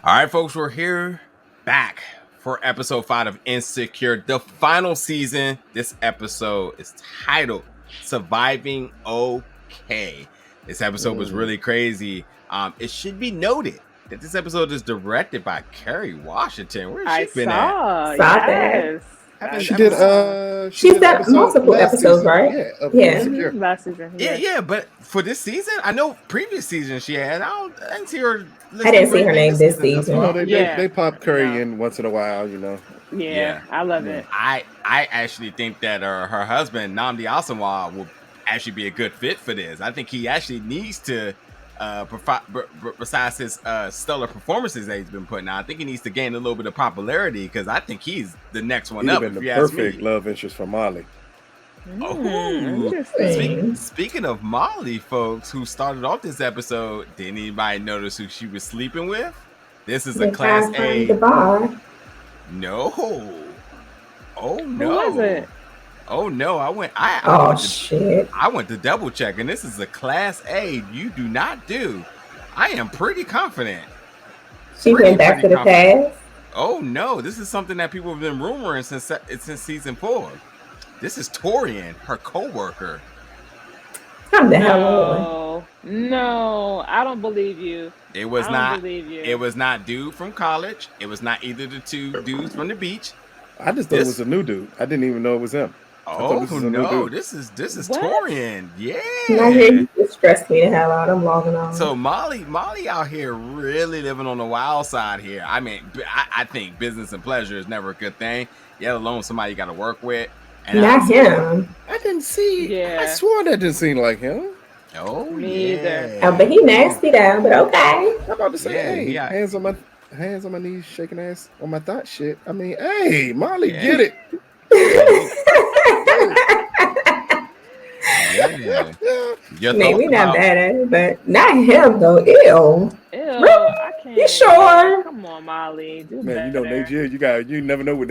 All right, folks, we're here back for episode 5 of Insecure, the final season. This episode is titled Surviving Okay. This episode was really crazy. It should be noted that this episode is directed by Kerry Washington. Where's she been at? Yes. She did. She's got multiple episodes, season. right? Yeah. Last season. Yeah, but for this season, I know previous season she had. I didn't see her. I didn't see her name this season. No, they pop Curry in once in a while, you know. Yeah, I love it. I actually think that her husband Nnamdi Asomugha will actually be a good fit for this. I think he actually needs to, besides his stellar performances that he's been putting out, I think he needs to gain a little bit of popularity because I think he's the next one up. Been the perfect love interest for Molly. Speaking of Molly, folks, who started off this episode, did anybody notice who she was sleeping with? This is a Class A. No. Oh no. Who was it? Oh no. I went to double check, and this is a Class A. You do not do. I am pretty confident. She went back to the past. Oh no. This is something that people have been rumoring since season 4. This is Torian, her co-worker. No, I don't believe you. It was not dude from college. It was not either the two dudes from the beach. I just thought it was a new dude. I didn't even know it was him. Oh no, this is Torian. Yeah. You stressed me the hell out. I'm logging on. So Molly out here really living on the wild side here. I mean, I think business and pleasure is never a good thing, let alone somebody you got to work with. And not him. I didn't see. Yeah. I swore that didn't seem like him. Oh, me either. But he nasty down. But okay. I'm about to say, hands on my knees, shaking ass on my thought shit. I mean, hey, Molly, get it. Maybe not bad at it, but not him though. Ew. Really? I can't. You sure? Come on, Molly. Man, better. You know, Nate, you never know what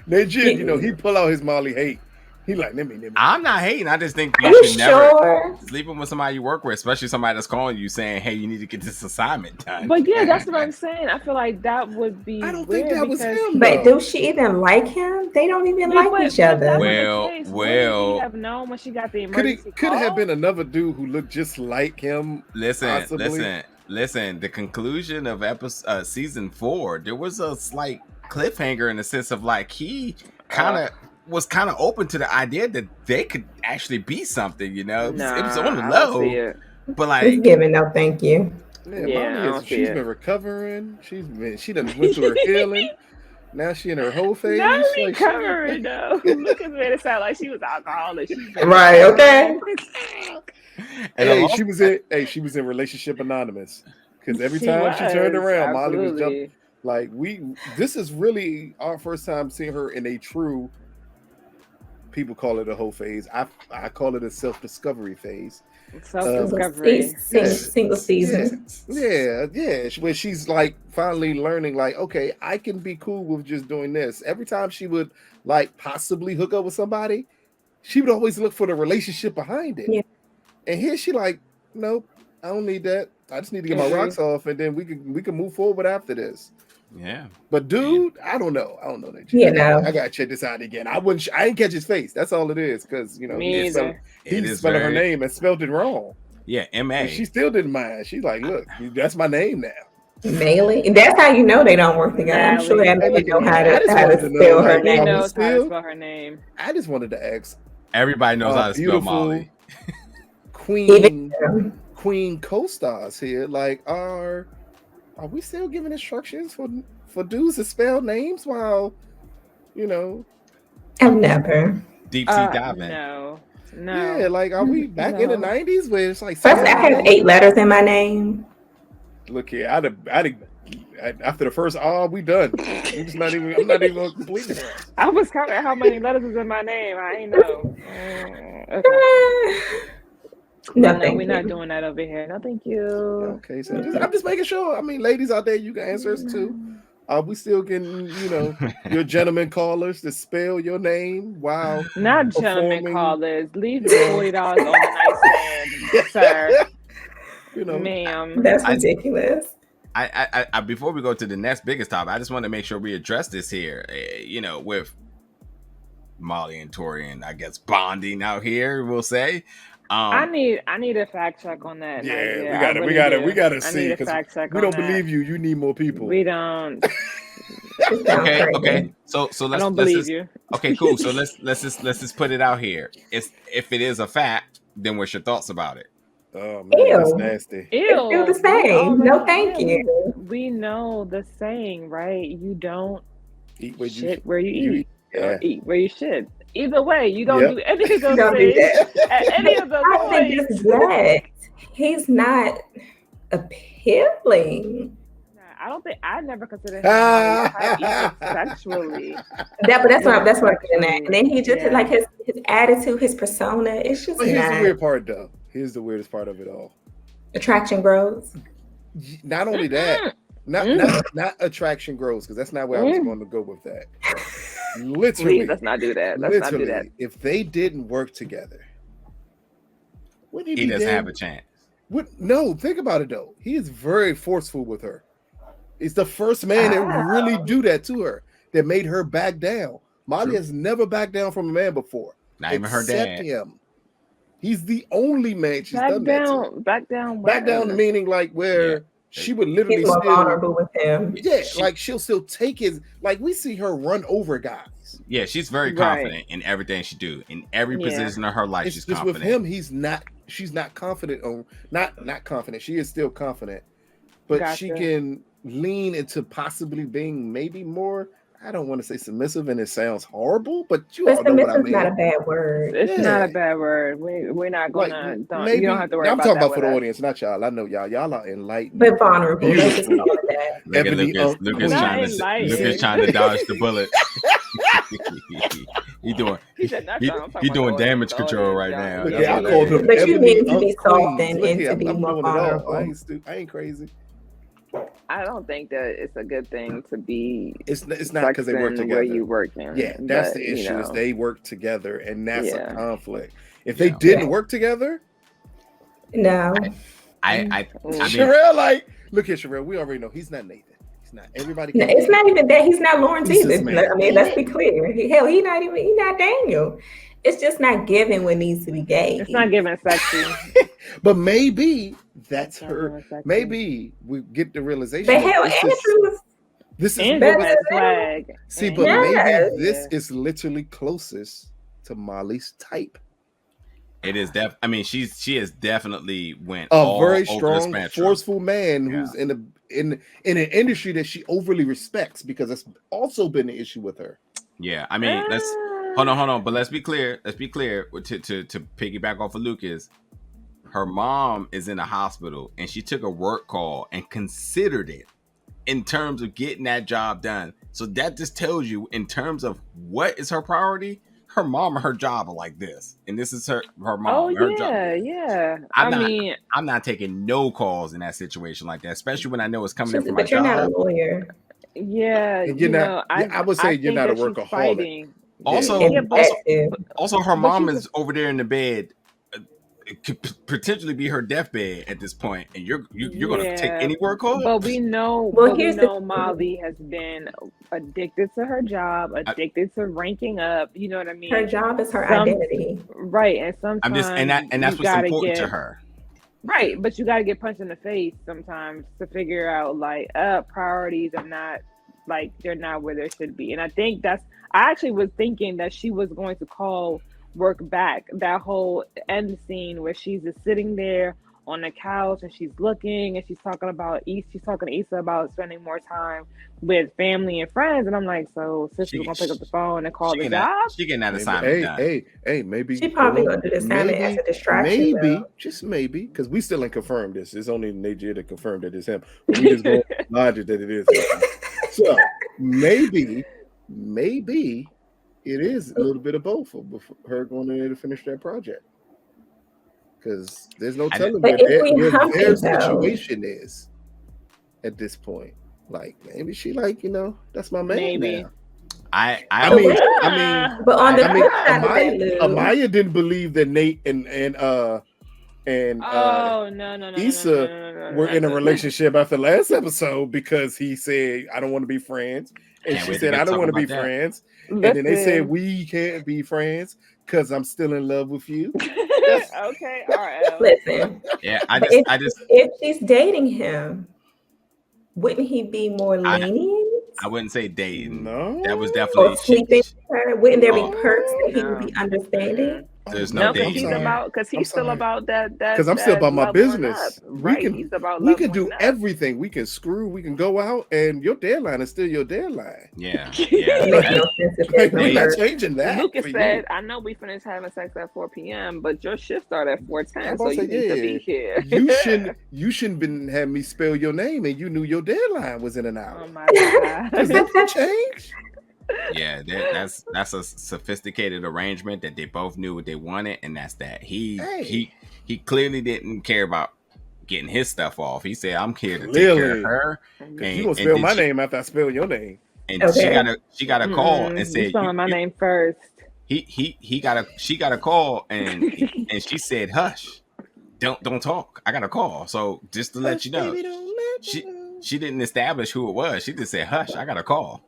Nate, you know, he pull out his Molly hate. He like, I'm not hating. I just think you should never sleeping with somebody you work with, especially somebody that's calling you saying, "Hey, you need to get this assignment done." But yeah, that's what I'm saying. I feel like that would be. I don't think that was him. But does she even like him? They don't even like each other. Well, she have known when she got the emergency could it have been another dude who looked just like him? Listen. The conclusion of season 4, there was a slight cliffhanger in the sense of like he was kind of open to the idea that they could actually be something, you know. It was on the low, but like he's giving no thank you. She's been recovering. She done went through her healing. Now she in her whole phase. Not recovering though. Look at me. It sounded like she was alcoholic. Right? Okay. And she was in Relationship Anonymous because every time she turned around, Molly was jumping. Like this is really our first time seeing her in a true. People call it a whole phase. I call it a self-discovery phase. Self-discovery. Single season. Yeah. Where she's like finally learning, like, okay, I can be cool with just doing this. Every time she would like possibly hook up with somebody, she would always look for the relationship behind it. Yeah. And here she like, nope, I don't need that. I just need to get my rocks off, and then we can move forward after this. Yeah, but dude, I don't know that. I gotta check this out again. I didn't catch his face. That's all it is, because you know he spelled her name and spelled it wrong. Yeah, M.A. She still didn't mind. She's like, look, that's my name now. Maley, and that's how you know they don't work together. I'm sure they know how to spell her name. They know how to spell her name. I just wanted to ask. Everybody knows how to spell Molly. Queen co-stars here, like are we still giving instructions for dudes to spell names while, you know? I've never. Deep sea diving. No. Yeah, like, are we back in the 90s where it's like... First, I have 8 letters in my name. Look here, after the first we done. I'm not even going to complete it. I was counting how many letters is in my name. I ain't know. Okay. No, we're not doing that over here. No, thank you. Okay, so I'm just making sure. I mean, ladies out there, you can answer us too. Are we still getting, you know, your gentlemen callers to spell your name? Wow. Not gentlemen callers. Leave the $40 on the nightstand, sir. You know, ma'am. That's ridiculous. I before we go to the next biggest topic, I just want to make sure we address this here. With Molly and Torian, I guess bonding out here, we'll say. I need a fact check on that. Yeah, we gotta see, because we don't believe you. You need more people. We don't. Okay. So let's. I don't believe you. Okay, cool. So let's just put it out here. If it is a fact, then what's your thoughts about it? Oh man, that's nasty. Ew. Feel the same. No, thank you. We know the saying, right? You don't eat where where you eat. Yeah. Eat where you should. Either way, you don't do any of those things. Any of those ways. He's not appealing. I don't think I never considered him sexually. That's what I'm getting at. And then he just like his attitude, his persona. It's just. But here's the weird part, though. Here's the weirdest part of it all. Attraction grows. Not only that, not attraction grows, because that's not where I was going to go with that. Literally, please, let's not do that. If they didn't work together, he doesn't have a chance. No, think about it though. He is very forceful with her. It's the first man that really do that to her, that made her back down. Molly has never backed down from a man before. Not even her dad. Him. He's the only man she's done that to. Back down. Back down, meaning like where she would literally still vulnerable with him. Yeah, like she'll still take his. Like we see her run over guys. Yeah, she's very confident in everything she do. In every position of her life, she's confident. With him, he's not. She's not confident. Not confident. She is still confident, but she can lean into possibly being maybe more. I don't want to say submissive, and it sounds horrible, but you all know what I mean. Not a bad word. It's not a bad word. We're not gonna. You don't have to worry I'm about talking that about for the audience, not y'all. I know y'all. Y'all are enlightened, but vulnerable. Lucas trying to dodge the bullet. He doing damage control right now. Yeah, I called him. But you need to be softened and to be more vulnerable. I ain't crazy. I don't think that it's a good thing to be. It's not because they work together. Where you working? Yeah, that's the issue. Is they work together, and that's a conflict. If they didn't work together, no. I mean, Sherelle, like, look at Sherelle. We already know he's not Nathan. He's not everybody. No, it's not even that. He's not Lawrence either. I mean, let's be clear. He's not Daniel. It's just not given what needs to be gay. It's not given sexy. But maybe that's her. Maybe we get the realization. But hell, this is better flag. See, but maybe this is literally closest to Molly's type. It is I mean, she has definitely went a very strong, forceful man who's in an industry that she overly respects, because that's also been an issue with her. Yeah, I mean, let's hold on, but let's be clear. To piggyback off of Lucas. Her mom is in a hospital, and she took a work call and considered it in terms of getting that job done. So that just tells you, in terms of what is her priority, her mom and her job are like this, and this is her mom. Oh her job. Yeah. I'm not taking no calls in that situation like that, especially when I know it's coming in from my job. But you're not a lawyer. Yeah, I would say you're not a workaholic. Also, her mom is over there in the bed. It could potentially be her deathbed at this point, and you're gonna take any work call. But we know, Molly has been addicted to her job, addicted to ranking up. You know what I mean? Her job is her identity, right? And sometimes that's what's important to her, right? But you got to get punched in the face sometimes to figure out like priorities are not like they're not where they should be. And I think I actually was thinking that she was going to call work back, that whole end scene where she's just sitting there on the couch and she's looking and she's talking to Issa about spending more time with family and friends, and I'm like, so sister's gonna pick up the phone and call the job? She getting that assignment done. Hey, maybe she probably gonna do the assignment as a distraction. Just maybe, because we still ain't confirmed this. It's only Najee that confirmed that it's him. But we just go logic that it is him. So maybe it is a little bit of both for her going in there to finish that project, because there's no telling what their situation is at this point. Like maybe she that's my man. Maybe. Now. I mean, but on the Amaya didn't believe that Nate and and Issa were in a relationship after last episode because he said, "I don't want to be friends," and she said, "I don't want to be friends," and then they said, "We can't be friends because I'm still in love with you." Okay, all right. Listen, yeah, if she's dating him, wouldn't he be more lenient? I wouldn't say dating. No, that was definitely or sleeping with her. Wouldn't there be perks that he would be understanding? There's no dating. He's still about that. Because I'm still about my business. Right. We can do everything. We can screw. We can go out, and your deadline is still your deadline. Yeah. We're not changing that. Lucas said, "I know we finished having sex at 4 p.m., but your shift started at 4:10, so you need to be here." You shouldn't been have me spell your name, and you knew your deadline was in an hour. Oh my god! Does that change? Yeah, that's a sophisticated arrangement that they both knew what they wanted, and that's that. He clearly didn't care about getting his stuff off. He said, "I'm here to take care of her." And you gonna spell my name after I spell your name. And she got a call and said, spelling my name first. She got a call and she said, "Hush, don't talk. I got a call." So just to let you know, she didn't establish who it was. She just said, "Hush, I got a call."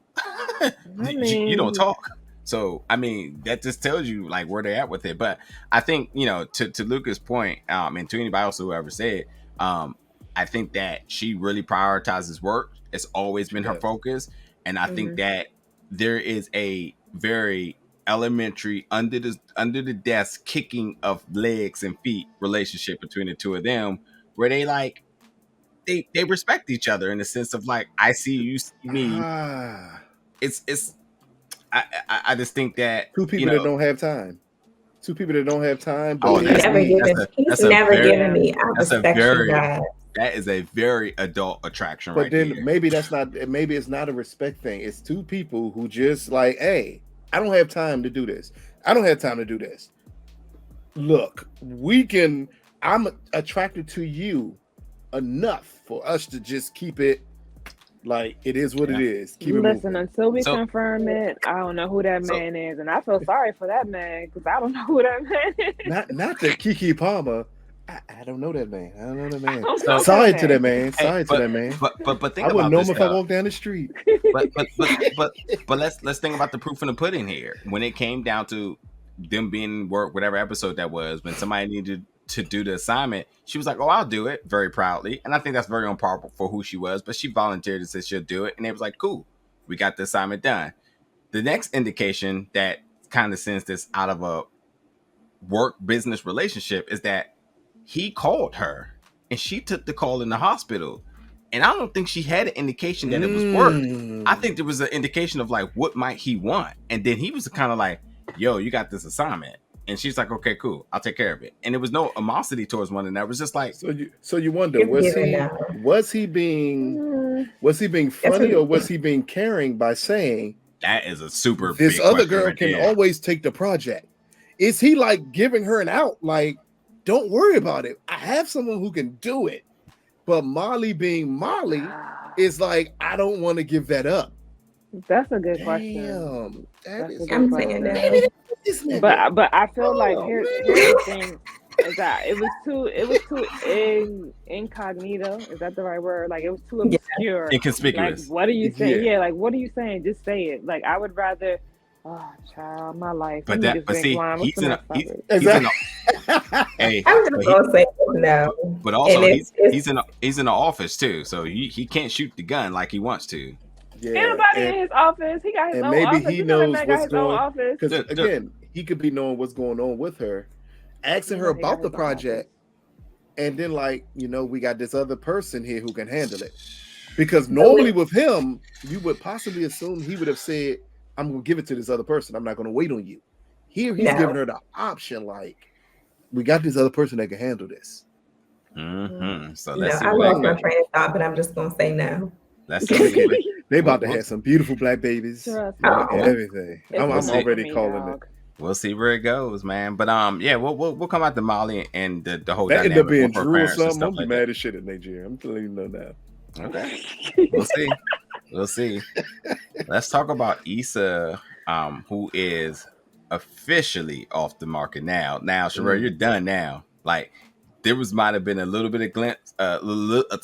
You don't talk. So I mean, that just tells you like where they're at with it. But I think, to Lucas' point, and to anybody else who ever said, I think that she really prioritizes work. It's always been her focus, and I think that there is a very elementary under the desk kicking of legs and feet relationship between the two of them, where they like they respect each other in the sense of like, I see you see me. I just think that two people that don't have time. Two people that don't have time. But he's never given me. I respect you guys. That is a very adult attraction, but right then there. Maybe it's not a respect thing. It's two people who just like, hey, I don't have time to do this. I don't have time to do this. Look, I'm attracted to you enough for us to just keep it like it is what it is. Listen, until we confirm it, I don't know who that man is, and I feel sorry for that man because I don't know who that man is. Not the Kiki Palmer. I don't know that man. I don't know that man. Sorry to that man. Sorry to that man. But think I wouldn't about know this, him if I walked down the street. But let's think about the proof in the pudding here. When it came down to them being work, whatever episode that was, when somebody needed to do the assignment, she was like, "Oh, I'll do it," very proudly. And I think that's very on par for who she was. But she volunteered and said she'll do it, and it was like, "Cool, we got the assignment done." The next indication that kind of sends this out of a work business relationship is that he called her and she took the call in the hospital. And I don't think she had an indication that it was work. I think there was an indication of like, what might he want? And then he was kind of like, "Yo, you got this assignment." And she's like, "Okay, cool, I'll take care of it." And there was no animosity towards one another. It was just like, so you wonder, was he being funny or was he being caring by saying, that is a super this other girl can always take the project? Is he like giving her an out? Like, don't worry about it. I have someone who can do it. But Molly being Molly is like, I don't want to give that up. That's a good question. I'm saying that. But I feel like here's the thing is that it was too incognito. Is that the right word? Like it was too obscure. Inconspicuous. Like, what are you saying? Yeah, like what are you saying? Just say it. Like I would rather. Oh, child, my life. But see, he's in a. Hey, I'm just gonna say no. But also, he's in the office too, so he can't shoot the gun like he wants to. Yeah, anybody in his office, he got his own office. Maybe he knows what's going on. Because again, he could be knowing what's going on with her, asking her about the project, and then like, we got this other person here who can handle it. Because normally with him, you would possibly assume he would have said, "I'm gonna give it to this other person. I'm not gonna wait on you." Here, he's giving her the option, like, we got this other person that can handle this. Mm-hmm. So I lost my train of thought, but I'm just gonna say no. Let's see. They about to have some beautiful black babies and everything. I'm already calling it. We'll see where it goes, man. But we'll come out to Molly and the whole that dynamic. End up being Drew or something. I'm like mad as shit at Nigeria. I'm telling you now. Okay, we'll see. Let's talk about Issa, who is officially off the market now. Now, Sherelle, you're done now. Like there might have been a little bit of glimpse,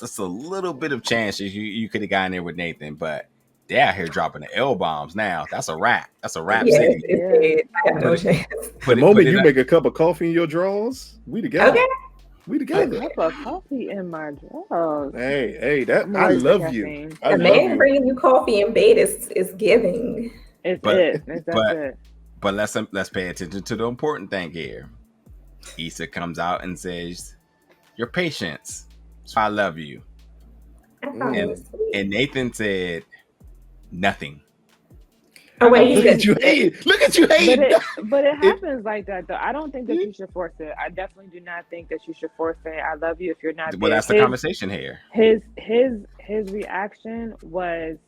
just a little bit of chance you could have gotten there with Nathan, but they're out here dropping the L bombs now. That's a wrap. That's a wrap city. I have no chance. The moment you make a cup of coffee in your drawers, we together. Okay. We together. A cup of coffee in my drawers. Hey, that I love you. A man bringing you coffee in bed is giving. It's it. But let's pay attention to the important thing here. Issa comes out and says, "Your patience, I love you." And Nathan said, "Nothing." Oh wait, look at you hate. Look at you hate. But it happens like that though. I don't think that you should force it. I definitely do not think that you should force saying "I love you" if you're not. Well, that's the conversation here. His reaction was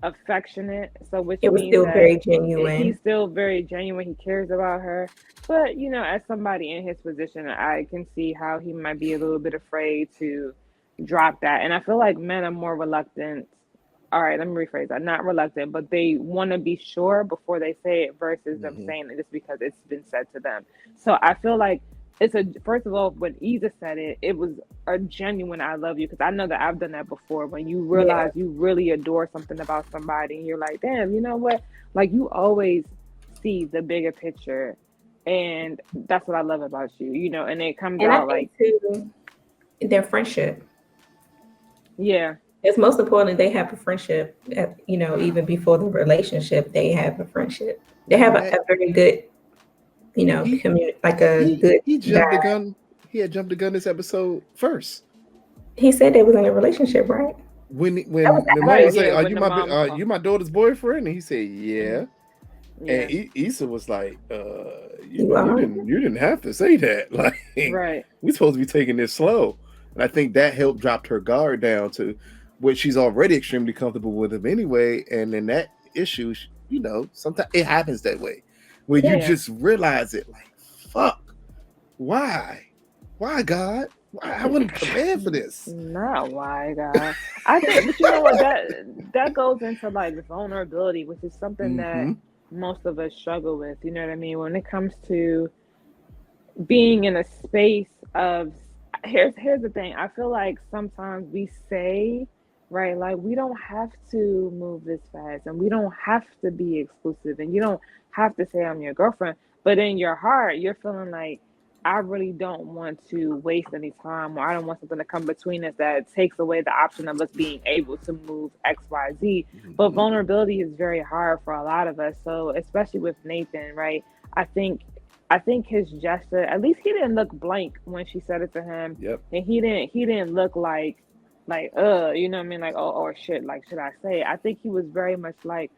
affectionate, so which it was means still very genuine. He's still very genuine. He cares about her, but as somebody in his position, I can see how he might be a little bit afraid to drop that. And I feel like men are more reluctant. All right, let me rephrase that. Not reluctant, but they want to be sure before they say it versus them saying it just because it's been said to them. So I feel like first of all, when Issa said it, it was a genuine "I love you," because I know that I've done that before. When you realize you really adore something about somebody, and you're like, damn, you know what? Like, you always see the bigger picture, and that's what I love about you, and it comes out like too, their friendship. Yeah. It's most important they have a friendship. Even before the relationship, they have a friendship. They have a very good, community, like a good. He jumped the gun. He had jumped the gun this episode first. He said they was in a relationship, right? When the mom said, "Are you my daughter's boyfriend?" And he said, "Yeah." And Issa was like, you didn't have to say that. Like, right. We're supposed to be taking this slow." And I think that helped drop her guard down to what she's already extremely comfortable with him anyway. And then that issue, sometimes it happens that way. When you just realize it, like, fuck, why God? I wasn't prepared for this. Not why God. I think, but you know what? That goes into like vulnerability, which is something that most of us struggle with. You know what I mean? When it comes to being in a space of, here's the thing. I feel like sometimes we say, right, like, we don't have to move this fast, and we don't have to be exclusive, and you don't have to say I'm your girlfriend, but in your heart you're feeling like, I really don't want to waste any time, or I don't want something to come between us that takes away the option of us being able to move XYZ. But vulnerability is very hard for a lot of us. So especially with Nathan, right? I think his gesture, at least he didn't look blank when she said it to him. Yep. And he didn't look like you know what I mean? Like, oh, or shit, like, should I say it? I think he was very much like,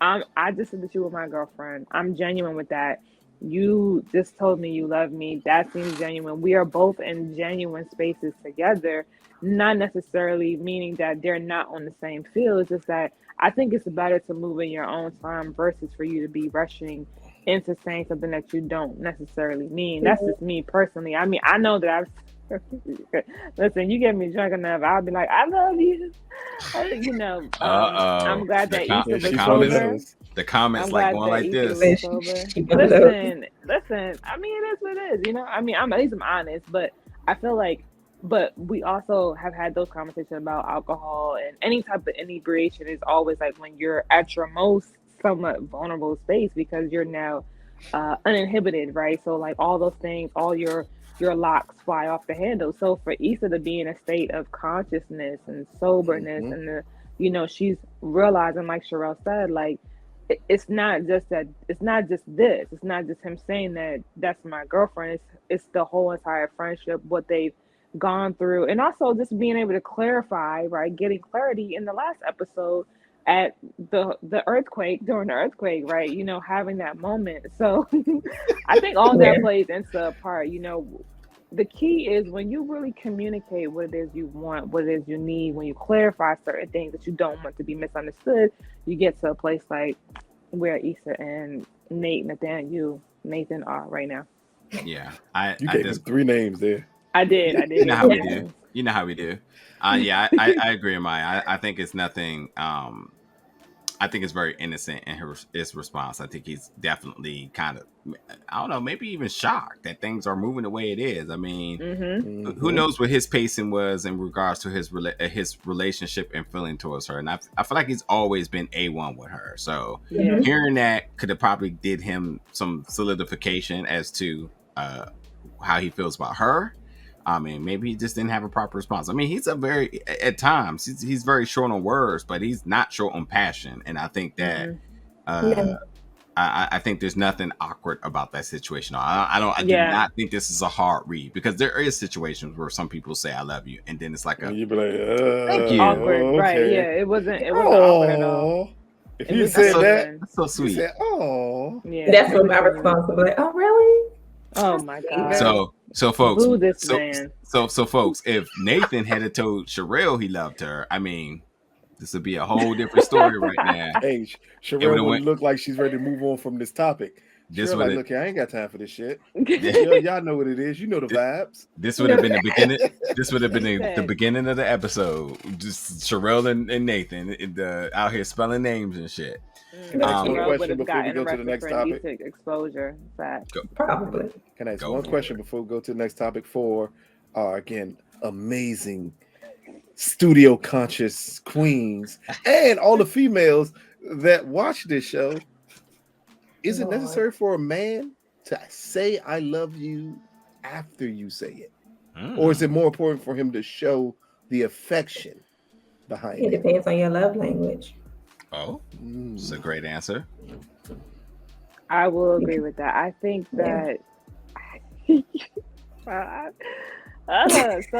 I just said that you were my girlfriend. I'm genuine with that. You just told me you love me. That seems genuine. We are both in genuine spaces together, not necessarily meaning that they're not on the same field. It's just that I think it's better to move in your own time versus for you to be rushing into saying something that you don't necessarily mean. That's just me personally. I mean, I know that I've listen, you get me drunk enough, I'll be like, I love you. I'm glad that Issa was sober. The comments like going like this. Listen. I mean, it is what it is. I mean, at least I'm honest, but I feel like, but we also have had those conversations about alcohol, and any type of inebriation is always like when you're at your most somewhat vulnerable space, because you're now uninhibited, right? So like all those things, all your locks fly off the handle. So for Issa to be in a state of consciousness and soberness, and she's realizing, like Sherelle said, like, it's not just this. It's not just him saying that that's my girlfriend. It's the whole entire friendship, what they've gone through, and also just being able to clarify, right? Getting clarity in the last episode at the earthquake, during the earthquake, right? Having that moment. So I think all that plays into a part. The key is when you really communicate what it is you want, what it is you need, when you clarify certain things that you don't want to be misunderstood, you get to a place like where Issa and Nathan are right now. Yeah. You gave us 3 names there. I did. You know how we do. Yeah, I agree, Maya. I think it's nothing I think it's very innocent in his response. I think he's definitely kind of, I don't know, maybe even shocked that things are moving the way it is. I mean, who knows what his pacing was in regards to his relationship and feeling towards her. And I feel like he's always been A1 with her. So hearing that could have probably did him some solidification as to how he feels about her. I mean, maybe he just didn't have a proper response. I mean, he's at times he's very short on words, but he's not short on passion. And I think that I think there's nothing awkward about that situation. I do not think this is a hard read, because there is situations where some people say I love you, and then it's like you'd be like, thank you. Awkward, okay. Right? Yeah, it wasn't awkward at all. If you said that, that's so sweet. Said, oh, yeah, that's what my response was. Like, oh, really? Oh my god. So folks, man. So folks, if Nathan had told Sherelle he loved her, I mean, this would be a whole different story right now. Hey, Sherelle would look like she's ready to move on from this topic. This would look, I ain't got time for this shit. Y'all know what it is. You know the vibes. This would have been the beginning. This would have been the beginning of the episode. Just Sherelle and Nathan out here spelling names and shit. Can I ask one question before we go to the next topic? Exposure, probably. Can I ask one question before we go to the next topic? For again, amazing studio conscious queens and all the females that watch this show. Is it necessary for a man to say I love you after you say it? Or is it more important for him to show the affection behind it? It depends on your love language. Oh, that's a great answer. I will agree with that. I think that so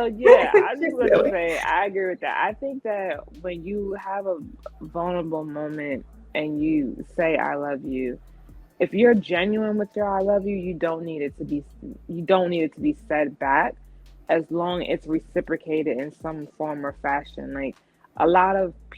yeah, I just want to say I agree with that. I think that when you have a vulnerable moment and you say I love you, if you're genuine with your I love you, you don't need it to be said back, as long as it's reciprocated in some form or fashion. Like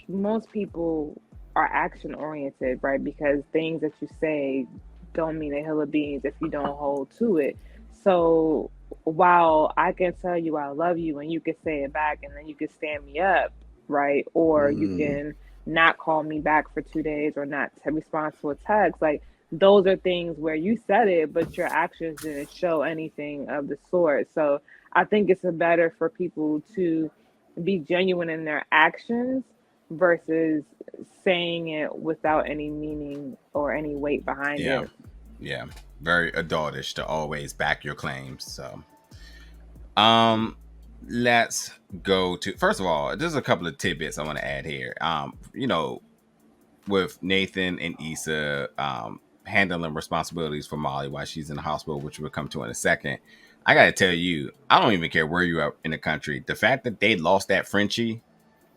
most people are action oriented, right? Because things that you say don't mean a hill of beans if you don't hold to it. So while I can tell you I love you and you can say it back and then you can stand me up, right? Or you can not call me back for 2 days or not respond to a text. Like, those are things where you said it, but your actions didn't show anything of the sort. So I think it's better for people to be genuine in their actions versus saying it without any meaning or any weight behind it. Yeah, very adultish to always back your claims. So, let's go to, first of all, there's a couple of tidbits I want to add here. With Nathan and Issa, handling responsibilities for Molly while she's in the hospital, which we'll come to in a second. I gotta tell you, I don't even care where you are in the country. The fact that they lost that Frenchie,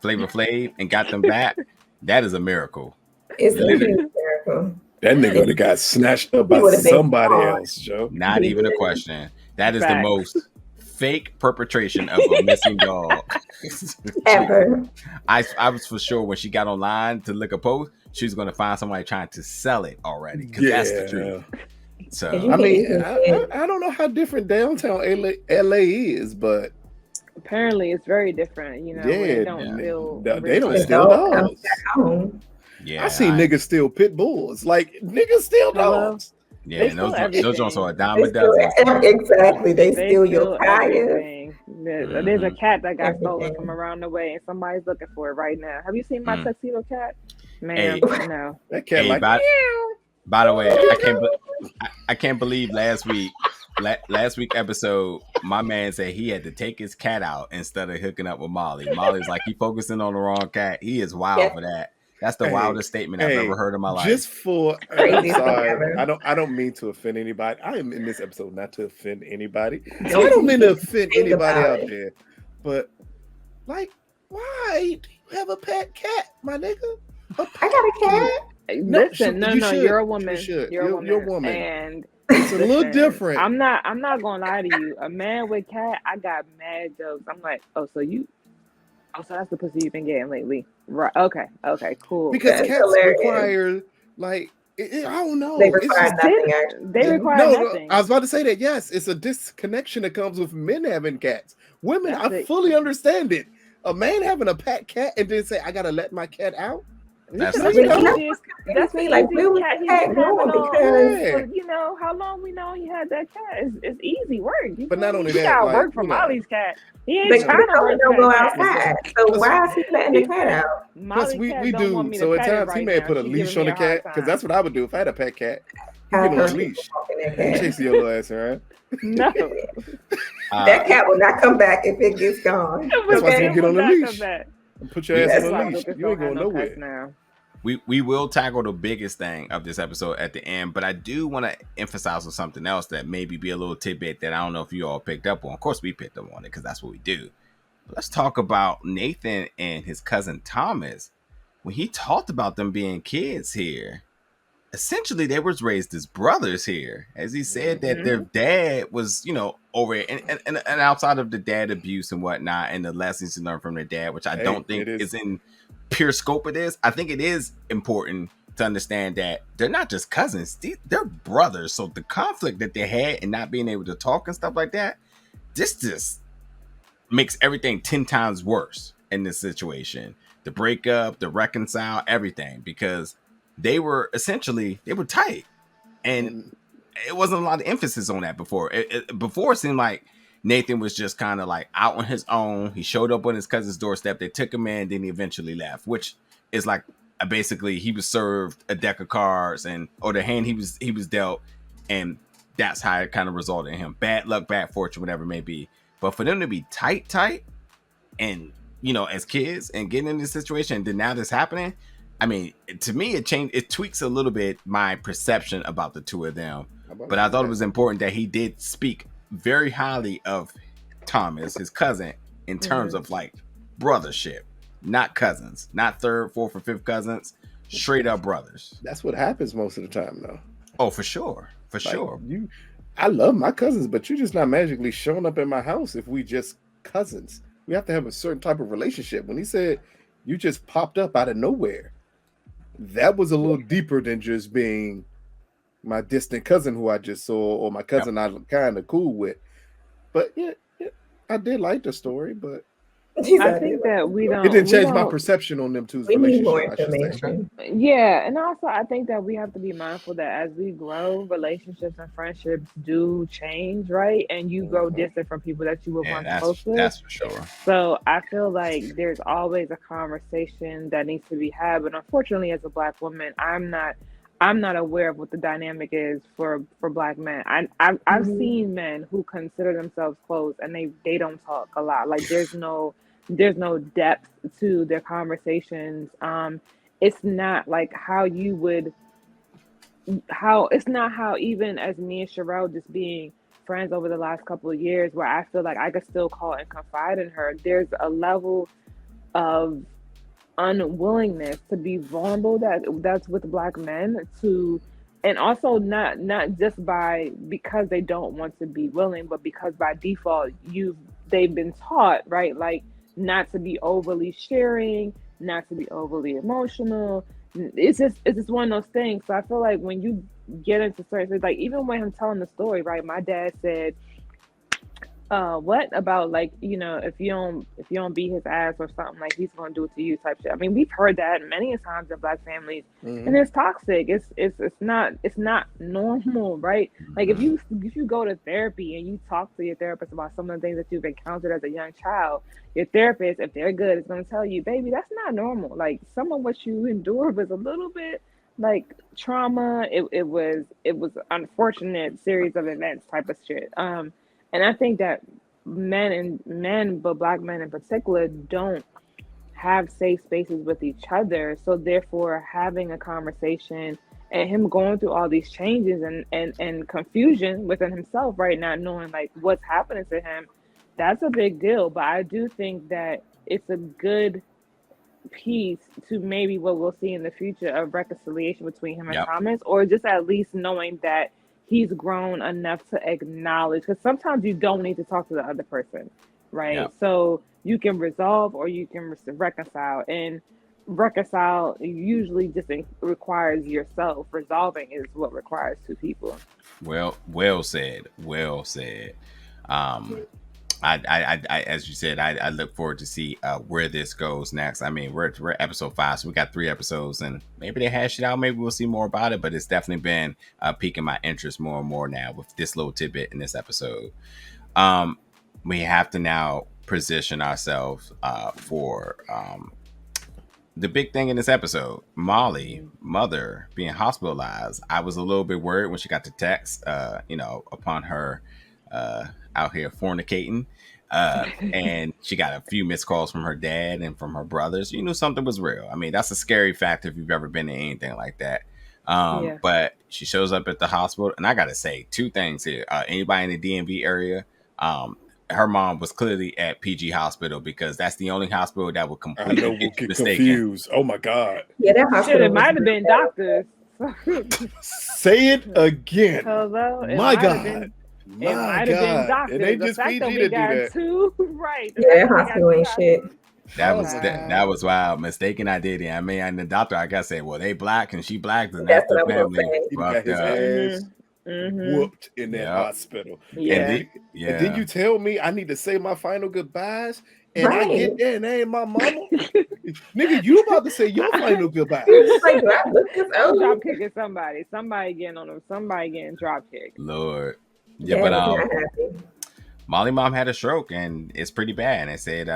Flavor Flav, and got them back, that is a miracle. It's a miracle. That nigga would have got snatched up by somebody else, Joe. Not even a question. That is the most fake perpetration of a missing dog ever. I was for sure when she got online to look a post, she was going to find somebody trying to sell it already, because that's the truth. So I mean, I don't know how different downtown LA is, but apparently it's very different. You know, they don't steal dogs. Yeah, I seen niggas steal pit bulls. Like, niggas steal dogs. Yeah, those joints are a dime a dozen. Exactly, they steal your tires. There's a cat that got stolen from around the way, and somebody's looking for it right now. Have you seen my tuxedo cat? Man, no. That cat by the way, I can't believe last week episode, my man said he had to take his cat out instead of hooking up with Molly. Molly's like, he focusing on the wrong cat. He is wild for that. That's the wildest statement I've ever heard in my life. Just for, I'm sorry, I don't mean to offend anybody. I am in this episode not to offend anybody. I don't mean to offend anybody out there. But, like, why do you have a pet cat, my nigga? I got a cat. Listen, no, you're a woman. You're a woman. And it's a little different. I'm not gonna lie to you. A man with cat, I got mad jokes. I'm like, so that's the pussy you've been getting lately, right? Okay, cool. Because cats require, like, I don't know. They require nothing. They require nothing. I was about to say that. Yes, it's a disconnection that comes with men having cats. Women, I fully understand it. A man having a pet cat and then say, "I gotta let my cat out." That's That's you the don't. easiest. That's the like, where easiest was cat the he's cat been going? having on. Because Yeah. You know how long we know he had that cat. It's easy work. You But not feel me? only He that, got like, work for you know, Molly's cat. He the ain't trying to owner work for don't go that cat. outside. So Plus, why is he letting the cat out? plus Molly cat we don't want do. me to So at pet it times he right may have now. put a She leash giving on me the a hard cat because time. that's what I would do if I had a pet cat. You Have get on a her leash, walking that you cat. chasing your little ass around. No, That cat will not come back if it gets gone. That's why I Okay? said get on the Will not come leash back. and put your We- ass That's on why a leash. Lucas You ain't don't have going no pets nowhere. now. we will tackle the biggest thing of this episode at the end, but I do want to emphasize on something else that maybe be a little tidbit that I don't know if you all picked up on. Of course, we picked up on it because that's what we do. But let's talk about Nathan and his cousin Thomas. When he talked about them being kids here, essentially they was raised as brothers here, as he said that their dad was, over it, and outside of the dad abuse and whatnot, and the lessons to learn from their dad, which I don't think is in pure scope of this. I think it is important to understand that they're not just cousins; they're brothers. So the conflict that they had and not being able to talk and stuff like that, this just makes everything 10 times worse in this situation. The breakup, the reconcile, everything, because they were tight, and it wasn't a lot of emphasis on that before. Before it seemed like Nathan was just kind of like out on his own. He showed up on his cousin's doorstep. They took him in, then he eventually left, which is like basically he was served a deck of cards or the hand he was dealt, and that's how it kind of resulted in him. Bad luck, bad fortune, whatever it may be. But for them to be tight, and as kids and getting in this situation, and then now this happening, I mean, to me, it tweaks a little bit my perception about the two of them. But I thought it was important that he did speak very highly of Thomas, his cousin, in terms of like brothership, not cousins, not third, fourth, or fifth cousins, straight up brothers. That's what happens most of the time, though. Oh, for sure, sure. I love my cousins, but you're just not magically showing up in my house if we just cousins. We have to have a certain type of relationship. When he said you just popped up out of nowhere, that was a little deeper than just being my distant cousin who I just saw, or my cousin I'm kind of cool with. But yeah, I did like the story, but I think that we don't. It didn't change my perception on them two's relationship. Need more information. Yeah, and also I think that we have to be mindful that as we grow, relationships and friendships do change, right? And you grow distant from people that you were once close with. That's for sure. So I feel like there's always a conversation that needs to be had. But unfortunately, as a Black woman, I'm not aware of what the dynamic is for Black men. I've seen men who consider themselves close and they don't talk a lot. Like there's no depth to their conversations. It's not like it's not how even as me and Sherelle just being friends over the last couple of years where I feel like I could still call and confide in her. There's a level of unwillingness to be vulnerable that's with Black men and also not just because they don't want to be willing, but because by default they've been taught, right, like not to be overly sharing, not to be overly emotional. It's just one of those things. So I feel like when you get into certain things, like even when I'm telling the story, right, my dad said, what about like, if you don't beat his ass or something, like he's gonna do it to you type shit. I mean, we've heard that many times in Black families, and it's toxic. It's not normal, right? Like if you go to therapy and you talk to your therapist about some of the things that you've encountered as a young child, your therapist, if they're good, is gonna tell you, baby, that's not normal. Like some of what you endured was a little bit like trauma. It was unfortunate series of events type of shit. And I think that men, but Black men in particular, don't have safe spaces with each other. So therefore, having a conversation and him going through all these changes and confusion within himself, right, not knowing like what's happening to him, that's a big deal. But I do think that it's a good piece to maybe what we'll see in the future of reconciliation between him and Thomas, or just at least knowing that he's grown enough to acknowledge, because sometimes you don't need to talk to the other person, right? So you can resolve or you can reconcile, and reconcile usually just requires yourself. Resolving is what requires two people. Well said. as you said, I look forward to see where this goes next. I mean, we're episode 5, so we got 3 episodes, and maybe they hash it out. Maybe we'll see more about it. But it's definitely been piquing my interest more and more now with this little tidbit in this episode. We have to now position ourselves for the big thing in this episode. Molly, mother, being hospitalized. I was a little bit worried when she got the text, upon her out here fornicating. And she got a few missed calls from her dad and from her brothers. You knew something was real. I mean, that's a scary factor if you've ever been in anything like that. But she shows up at the hospital, and I gotta say 2 things here. Anybody in the DMV area, her mom was clearly at PG Hospital, because that's the only hospital that would completely get confused. Oh my God! Yeah, that hospital. It might have been doctors. Say it again. Hello? My God. It might have been doctors. It ain't just PG to do that. 2, right? Yeah, that hospital ain't shit. That was wild. Mistaken identity. I mean, and the doctor, I gotta say, well, they black and she black, and That's that's what the I was family. He got his ass whooped in that hospital. Yeah. And then you tell me I need to say my final goodbyes, and I get there and they ain't my mama. Nigga, you about to say your final goodbyes? Like, I'm drop kicking somebody. Somebody getting on them. Somebody getting drop kicked. Lord. Yeah, but Molly mom had a stroke, and it's pretty bad. And they said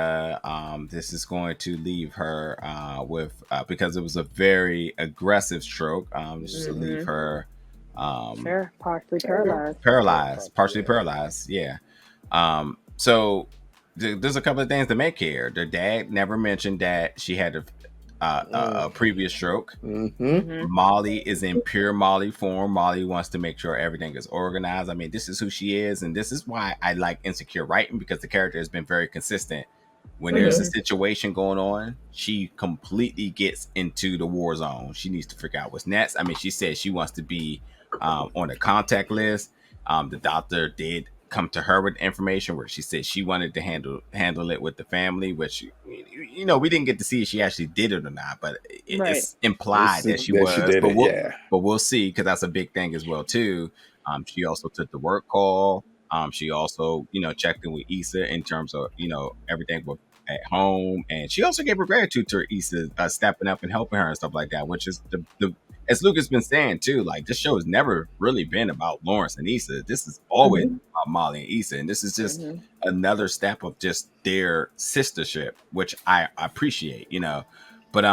this is going to leave her with because it was a very aggressive stroke. Just to leave her partially partially paralyzed. Yeah. So there's a couple of things to make here. Their dad never mentioned that she had a previous stroke. Molly is in pure Molly form. Molly wants to make sure everything is organized. I mean, this is who she is, and this is why I like Insecure writing, because the character has been very consistent. When there's a situation going on, she completely gets into the war zone. She needs to figure out what's next. I mean, she said she wants to be on the contact list. The doctor did come to her with information where she said she wanted to handle it with the family, which we didn't get to see if she actually did it or not, but it's implied that she was. But we'll see, because that's a big thing as well too. She also took the work call. She also checked in with Issa in terms of everything at home, and she also gave her gratitude to Issa stepping up and helping her and stuff like that, which is the as Luke has been saying too, like, this show has never really been about Lawrence and Issa. This is always about Molly and Issa, and this is just another step of just their sistership, which I appreciate, But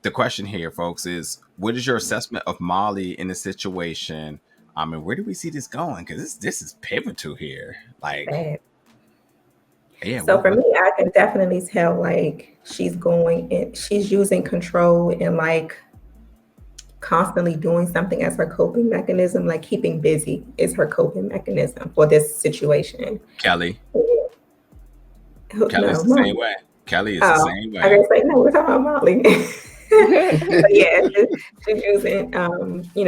the question here, folks, is what is your assessment of Molly in the situation? I mean, where do we see this going? Because this is pivotal here. Like, so for me, I can definitely tell, like, she's using control and like constantly doing something as her coping mechanism, like keeping busy is her coping mechanism for this situation. Kelly. Kelly's the same way. Kelly is the same way. I was like, no, we're talking about Molly. But yeah, she's using,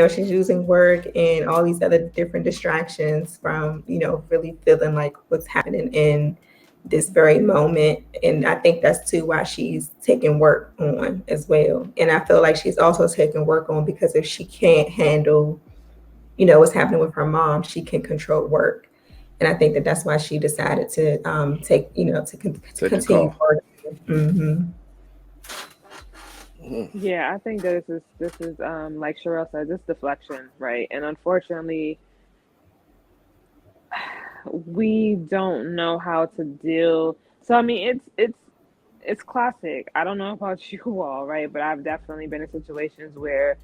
she's using work and all these other different distractions from, really feeling like what's happening in this very moment. And I think that's too why she's taking work on as well. And I feel like she's also taking work on because if she can't handle, what's happening with her mom, she can control work. And I think that's why she decided to to continue working. Yeah, I think that this is like Sherelle said, this deflection, right? And unfortunately, we don't know how to deal. So I mean, it's classic. I don't know about you all, right? But I've definitely been in situations where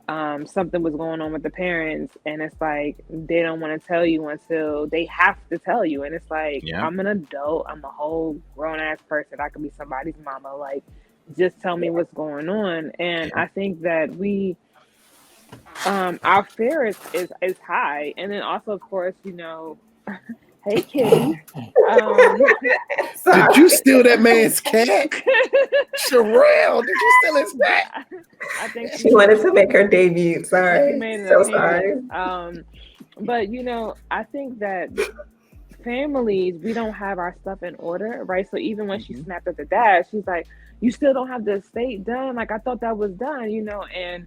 something was going on with the parents, and it's like they don't want to tell you until they have to tell you. And it's like, I'm an adult, I'm a whole grown ass person, I could be somebody's mama, like, just tell me what's going on. And I think that our fear is high. And then also, of course, hey kitty. Did you steal that man's cat? Sherelle, did you steal his cat? I think she wanted to make her debut. Sorry. Sorry. But I think that families, we don't have our stuff in order, right? So even when she snapped at the dad, she's like, you still don't have the estate done? Like, I thought that was done, and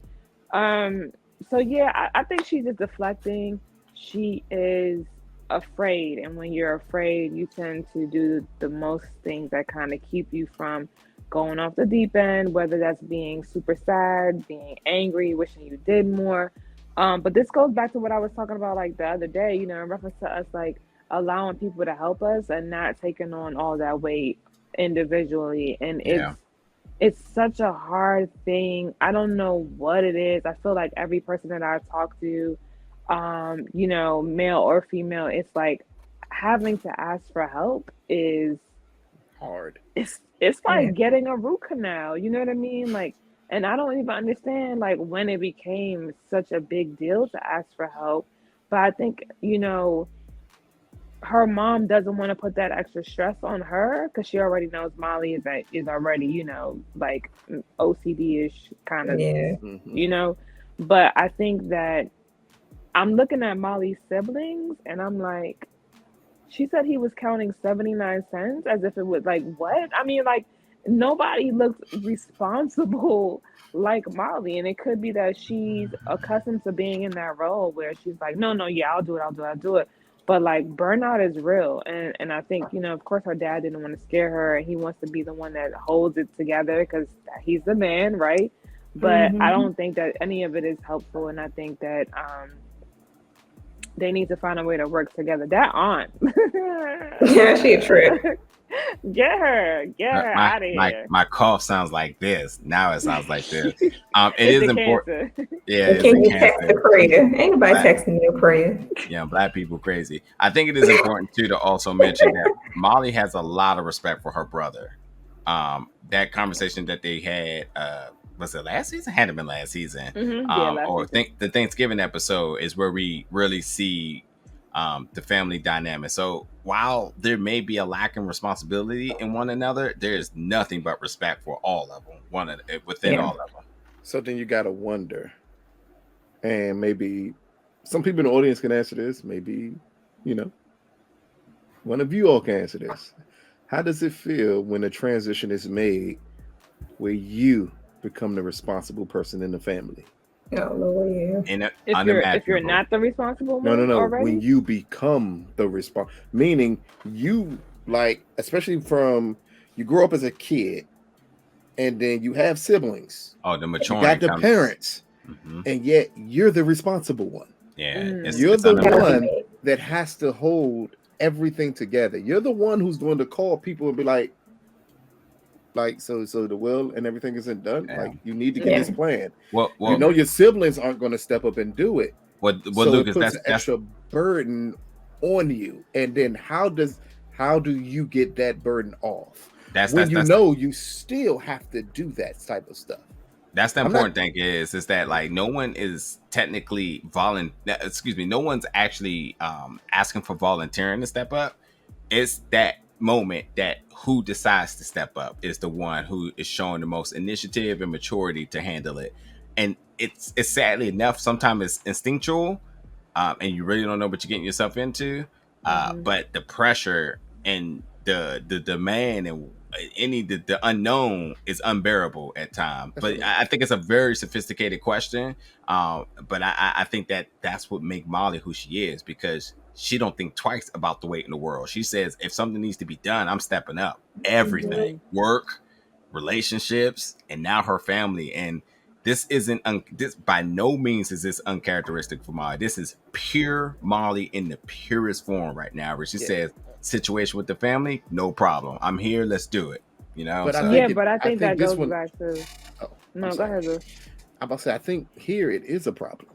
so yeah, I think she's just deflecting. She is afraid, and when you're afraid, you tend to do the most things that kind of keep you from going off the deep end, whether that's being super sad, being angry, wishing you did more. But this goes back to what I was talking about like the other day, you know, in reference to us like allowing people to help us and not taking on all that weight individually. And Yeah. it's such a hard thing. I don't know what it is. I feel like every person that I talk to, you know, male or female, it's like having to ask for help is Hard. it's like Yeah. getting a root canal, you know what I mean? Like, and I don't even understand like when it became such a big deal to ask for help. But I think, you know, her mom doesn't want to put that extra stress on her because she already knows Molly is already, you know, like OCD-ish kind of, Yeah. you know. But I think that I'm looking at Molly's siblings and I'm like, she said he was counting 79 cents as if it was like, what? I mean, like, nobody looks responsible like Molly. And it could be that she's accustomed to being in that role where she's like, no, yeah, I'll do it. But like burnout is real. And I think, you know, of course her dad didn't want to scare her and he wants to be the one that holds it together because he's the man, right? But I don't think that any of it is helpful. And I think that they need to find a way to work together. That aunt. Yeah, she a trip. Get her out of here. My cough sounds like this. Now it sounds like this. It It's is the important. cancer. Yeah, And it's can a you text cancer. the prayer? Ain't nobody Black- texting me a prayer. Yeah, black people crazy. I think it is important too to also mention that Molly has a lot of respect for her brother. That conversation that they had, was it last season? Had it been last season? Last season. The Thanksgiving episode is where we really see the family dynamic. So while there may be a lack in responsibility in one another, there is nothing but respect for all of them. Within all of them. So then you gotta wonder, and maybe some people in the audience can answer this. Maybe, you know, one of you all can answer this. How does it feel when a transition is made where you become the responsible person in the family? Oh Lord, yeah. If you're not the responsible one No. already? When you become the meaning you, like, especially from you grow up as a kid, and then you have siblings. Oh, the mature. You got the parents, and yet you're the responsible one. Yeah, you're the one that has to hold everything together. You're the one who's going to call people and be like, so the will and everything isn't done. Yeah. Like, you need to get this plan. Well, you know your siblings aren't going to step up and do it. So Lucas, it puts an extra burden on you. And then how do you get that burden off? You still have to do that type of stuff. That's the important thing is that like no one is technically no one's actually asking for volunteering to step up. It's that moment that who decides to step up is the one who is showing the most initiative and maturity to handle it. And it's sadly enough, sometimes it's instinctual, and you really don't know what you're getting yourself into. But the pressure and the demand and the unknown is unbearable at times. But I think it's a very sophisticated question. But I think that's what makes Molly who she is, because she don't think twice about the weight in the world. She says, if something needs to be done, I'm stepping up. Everything, work, relationships, and now her family. And this isn't this by no means is this uncharacteristic for Molly. This is pure Molly in the purest form right now, where she says, situation with the family, no problem. I'm here. Let's do it. You know. But I think that goes back to. No, go ahead, Lou. I'm about to say, I think here it is a problem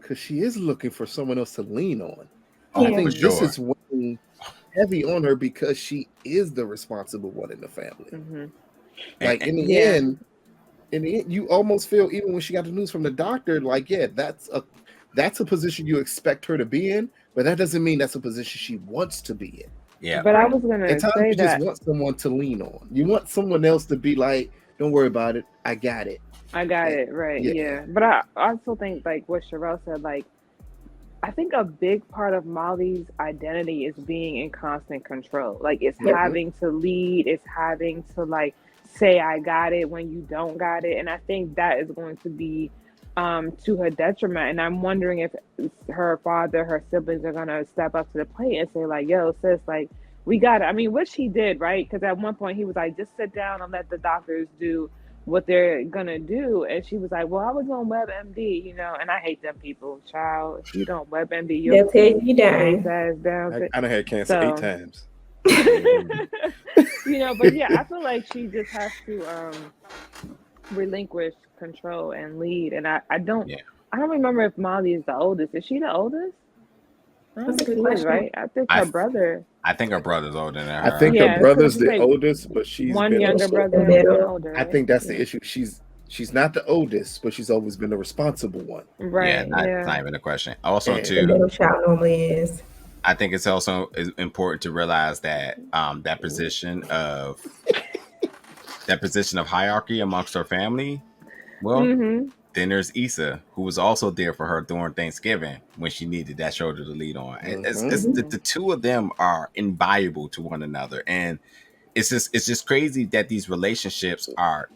because she is looking for someone else to lean on. I think this is weighing heavy on her because she is the responsible one in the family. Like in the end, you almost feel, even when she got the news from the doctor, like, that's a position you expect her to be in, but that doesn't mean that's a position she wants to be in. Yeah. But I was gonna say you just want someone to lean on. You want someone else to be like, don't worry about it. I got it. Right. Yeah. But I also think, like what Sherelle said, like, I think a big part of Molly's identity is being in constant control. Like, it's having to lead, it's having to like say I got it when you don't got it. And I think that is going to be to her detriment. And I'm wondering if her father, her siblings are gonna step up to the plate and say like, "Yo, sis, like we got it." I mean, which he did, right? Because at one point he was like, "Just sit down and let the doctors do what they're gonna do." And she was like, "Well, I was on WebMD, you know." And I hate them people, child. If you don't WebMD, you'll They'll tear you face down. ass down. I done had cancer 8 times. You know, but yeah, I feel like she just has to relinquish control and lead. And I don't remember if Molly is the oldest. Is she the oldest? I don't That's a think good she is, question. right? I think her brother. I think her brother's older than her. I think Yeah, her brother's it's like the oldest, but she's one been younger She's brother the and one middle. older. I Right? think that's the issue. She's not the oldest, but she's always been the responsible one. Right. It's not even a question. Also, And- The too, middle child normally is. I think it's also important to realize that that position of hierarchy amongst her family. Well, Mm-hmm. then there's Issa, who was also there for her during Thanksgiving when she needed that shoulder to lead on. The two of them are invaluable to one another, and it's just crazy that these relationships are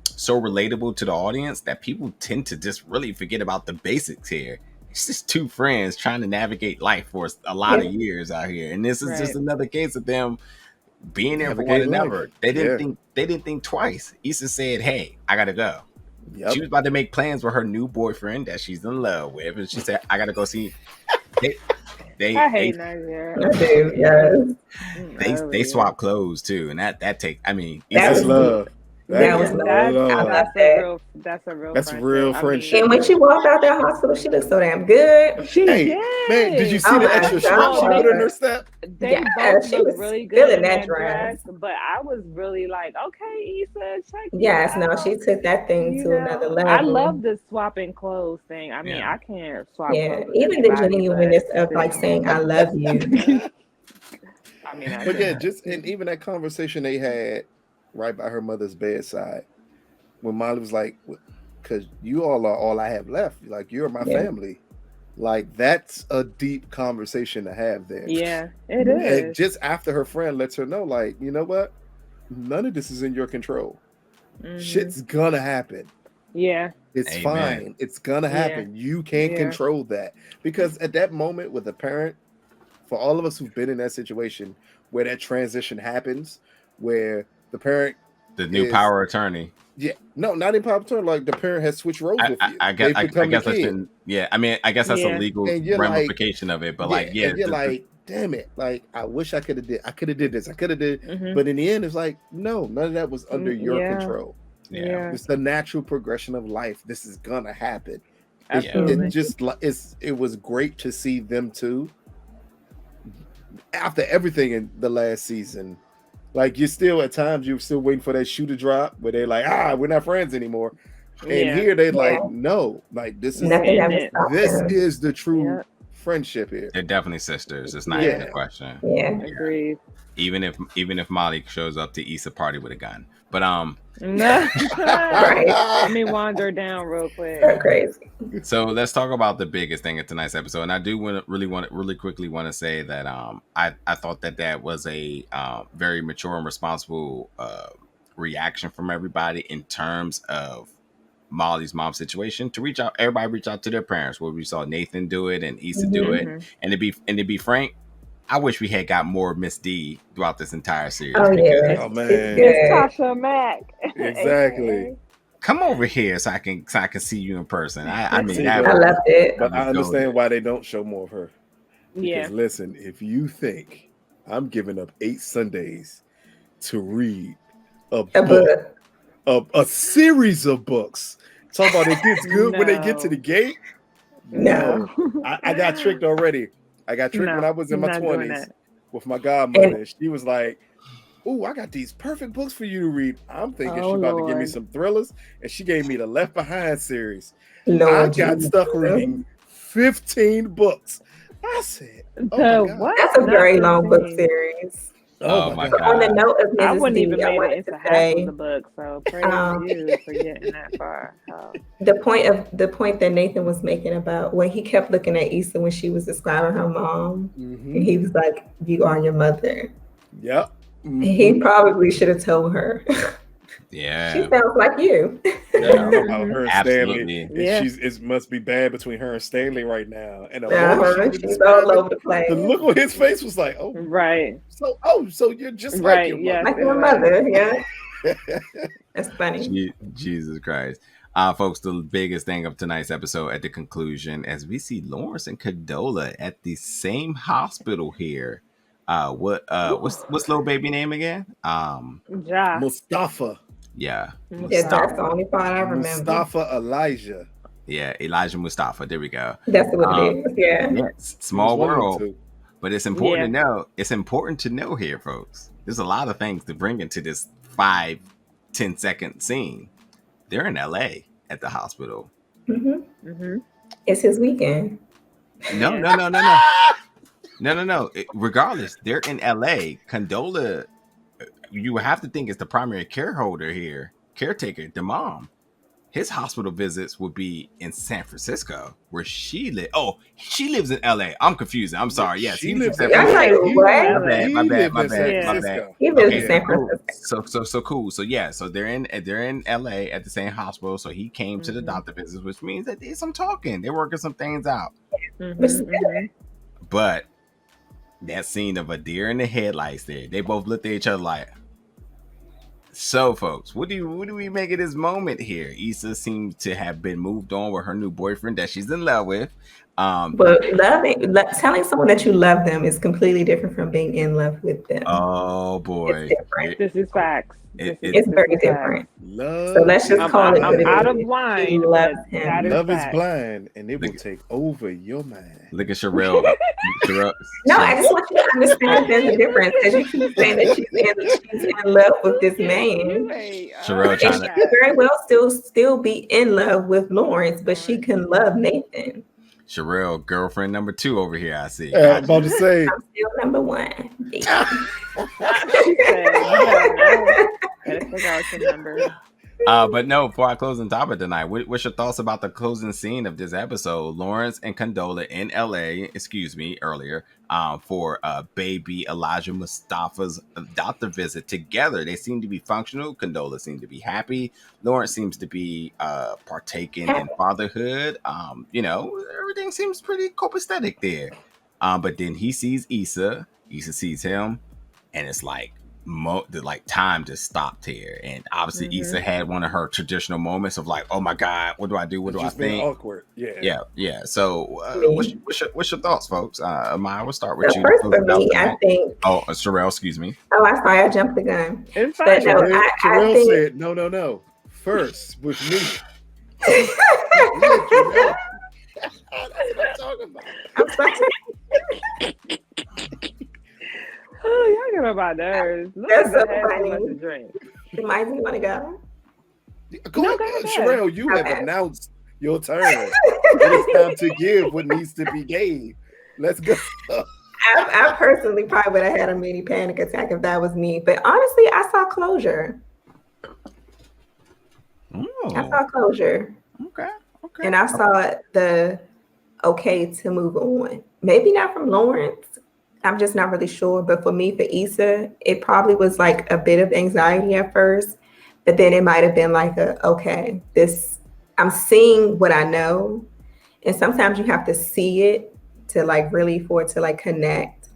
so relatable to the audience that people tend to just really forget about the basics here. It's just two friends trying to navigate life for a lot of years out here, and this is just another case of them being there for one another. They didn't think twice. Issa said, "Hey, I gotta go." Yep. She was about to make plans with her new boyfriend that she's in love with, and she said, "I gotta go see." I hate Nigeria. I do, yes. They swap clothes too, and that take. I mean, that's love. That was love. That's real friendship. And when she walked out that hospital, she looked so damn good. She did. Man, did you see the extra strap she put in her step? They both looked really good in that dress. But I was really like, okay, Issa, check it out. She took that thing to another level. I love the swapping clothes thing. I mean, I can't swap clothes. Even the genuineness of like saying I love you. I mean, and even that conversation they had right by her mother's bedside when Molly was like, because you all are all I have left, like you're my family, like that's a deep conversation to have there. It is. And just after her friend lets her know, like, you know what, none of this is in your control. Shit's gonna happen. It's fine, it's gonna happen. You can't control that, because at that moment with a parent, for all of us who've been in that situation where that transition happens, where the parent, the new power attorney. Yeah, no, not in power of attorney. Like the parent has switched roles with you. I guess I shouldn't. Yeah, I mean, I guess that's a legal ramification of it. But and you're like, damn it! Like I wish I could have did. I could have did this. I could have did. But in the end, it's like, no, none of that was under your control. It's the natural progression of life. This is gonna happen. It was great to see them two after everything in the last season. Like you're still waiting for that shoe to drop where they're like, we're not friends anymore. And here they're like, no, like this is the true friendship here. They're definitely sisters. It's not even a question. Agreed. Even if Molly shows up to Issa party with a gun. But right. Let me wander down real quick. That's crazy. So let's talk about the biggest thing of tonight's episode, and I do really quickly want to say that I thought that was a very mature and responsible reaction from everybody in terms of Molly's mom's situation to everybody reach out to their parents. Where we saw Nathan do it and Issa do it, and to be frank, I wish we had got more Miss D throughout this entire series. Oh man, it's Tasha Mack. Exactly. Come over here so I can see you in person. I mean, I loved it. But I understand why they don't show more of her. Because listen, if you think I'm giving up 8 Sundays to read a book, a series of books, talk about it gets good when they get to the gate. No, I got tricked already. I got tricked when I was in my 20s with my godmother. She was like, "Ooh, I got these perfect books for you to read." I'm thinking she's about to give me some thrillers, and she gave me the Left Behind series. I got stuck reading 15 books. I said, "Oh my God. That's a very long book series." Oh my God! On the note of Mrs. I wouldn't even make it into half of the book, so praise you for getting that far. The point that Nathan was making about when he kept looking at Issa when she was describing her mom, and he was like, "You are your mother." Yep. He probably should have told her. Yeah. She sounds like you. About her and Absolutely. Stanley. Yeah. It must be bad between her and Stanley right now. And the Uh-huh. moment she was She's describing, all over the place. the look on his face was like, oh, Right. so you're just like Right. your Yes. mother. Like your mother, yeah. That's funny. Jesus Christ. Folks, the biggest thing of tonight's episode at the conclusion, as we see Lawrence and Condola at the same hospital here. What's little baby name again? Ja. Mustafa. Yeah. Yeah, that's the only part I remember. Mustafa Elijah. Yeah, Elijah Mustafa. There we go. That's what it is. Yeah. Yes, small He was one of them world. two. But it's important to know. It's important to know here, folks. There's a lot of things to bring into this 5-10 second scene. They're in LA at the hospital. It's his weekend. No. Regardless, they're in LA. Condola, you have to think is the primary caretaker, the mom. His hospital visits would be in San Francisco, where she lives. Oh, she lives in LA. I'm confused. I'm sorry. Yes, She he lives lives in in San I'm Francisco. like, what? My bad. He lives Okay, in San cool. Francisco. So cool. So yeah, so they're in LA at the same hospital. So he came to the doctor visits, which means that there's some talking. They're working some things out. But that scene of a deer in the headlights there, they both looked at each other like. So, folks, what do we make of this moment here? Issa seems to have been moved on with her new boyfriend that she's in love with. But telling someone that you love them is completely different from being in love with them. Oh boy, It's different. This is facts. It's very different. Love So let's just call it. I'm out of line. She loves him. Love is blind, and it will take over your mind. Look at Sherelle. No, I just want you to understand there's a difference because you keep saying that she's in love with this man. Sherelle And trying she to. could very well still be in love with Lawrence, but she can love Nathan. Sherelle, girlfriend number 2 over here. I see. I'm about to say. I'm still number 1. She said, better figure out your number. But no, before I close on top of tonight, what's your thoughts about the closing scene of this episode? Lawrence and Condola in LA, earlier, for baby Elijah Mustafa's doctor visit together. They seem to be functional. Condola seems to be happy. Lawrence seems to be partaking in fatherhood. Everything seems pretty copacetic there. But then he sees Issa. Issa sees him, and it's like time just stopped here. And obviously Issa had one of her traditional moments of like, oh my god, what do I do, what do I think? Awkward. Yeah. So what's your thoughts, folks? Maya, we'll start with you. First for me, I think Sherelle, excuse me. Oh, I'm sorry, I jumped the gun. It's But fine. no, Terrell I think said no. First with me. That's what I'm talking about. I'm sorry. Oh, y'all get on my nerves. Look, That's so I had too funny. much to drink. Mike, you want to go? Go ahead, ahead. Sherelle, you have Okay. announced your turn. It's time to give what needs to be gave. Let's go. I personally probably would have had a mini panic attack if that was me. But honestly, I saw closure. I saw closure. Okay. And I saw the okay to move on. Maybe not from Lawrence. I'm just not really sure. But for me, for Issa, it probably was like a bit of anxiety at first. But then it might have been like I'm seeing what I know. And sometimes you have to see it to like really for it to like connect.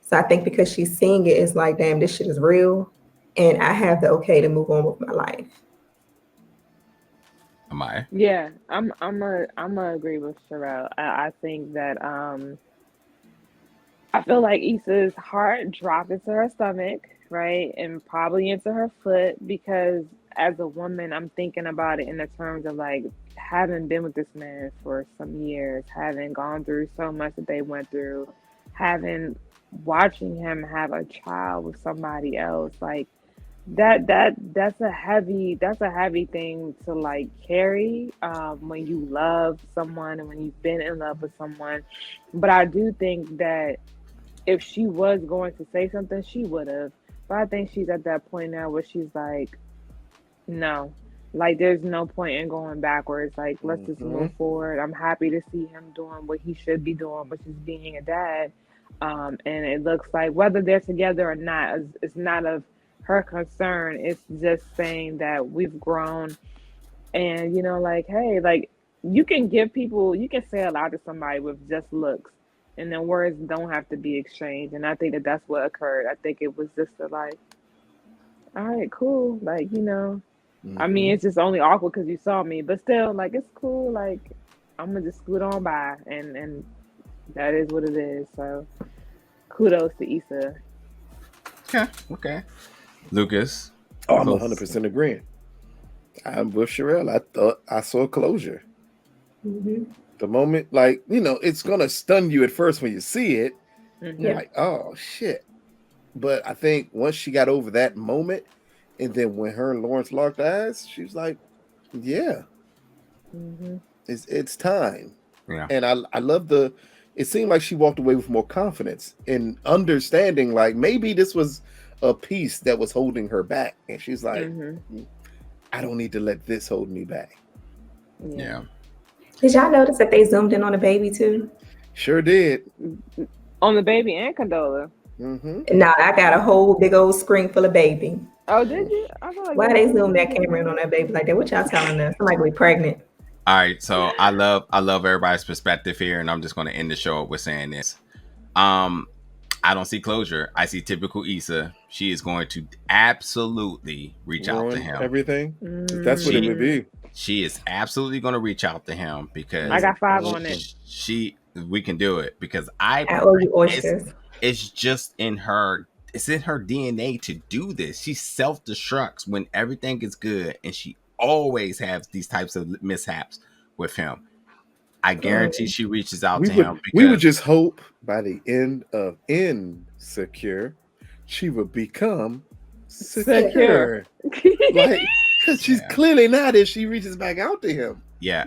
So I think because she's seeing it, it's like, damn, this shit is real. And I have the okay to move on with my life. Am I? Yeah, I'm a agree with Sherelle. I think that I feel like Issa's heart dropped into her stomach, right, and probably into her foot because as a woman, I'm thinking about it in the terms of like having been with this man for some years, having gone through so much that they went through, watching him have a child with somebody else, like. That's a heavy thing to like carry when you love someone and when you've been in love with someone. But I do think that if she was going to say something, she would have. But I think she's at that point now where she's like, no, like there's no point in going backwards. Like let's just move forward. I'm happy to see him doing what he should be doing, which is being a dad. And it looks like whether they're together or not, it's not of her concern is just saying that we've grown, and like, hey, like you can say a lot to somebody with just looks, and then words don't have to be exchanged. And I think that that's what occurred. I think it was just like, all right, cool, like I mean, it's just only awkward because you saw me, but still, like, it's cool. Like, I'm gonna just scoot on by, and that is what it is. So, kudos to Issa. Okay. Lucas. Oh, I'm 100% agreeing. I'm with Sherelle. I thought I saw closure. The moment, like, it's gonna stun you at first when you see it. You're like, oh shit. But I think once she got over that moment, and then when her and Lawrence locked eyes, she was like, yeah, it's time. Yeah. And I love it seemed like she walked away with more confidence and understanding, like, maybe this was a piece that was holding her back. And she's like, I don't need to let this hold me back. Yeah. Did y'all notice that they zoomed in on the baby too? Sure did. On the baby and Condola. Now I got a whole big old screen full of baby. Oh, did you? I feel like why they zoom that camera in on that baby like that? What y'all telling us? I'm like, we pregnant. All right, so I love everybody's perspective here, and I'm just going to end the show with saying this. I don't see closure. I see typical Issa. She is going to absolutely reach out to him. Everything. That's what it would be. She is absolutely going to reach out to him because I got 5 on it. We can do it because I owe you oysters. It's just in her. It's in her DNA to do this. She self-destructs when everything is good, and she always has these types of mishaps with him. I guarantee she reaches out to him. We would just hope by the end of Insecure, she would become secure. Like, because she's clearly not if she reaches back out to him. Yeah,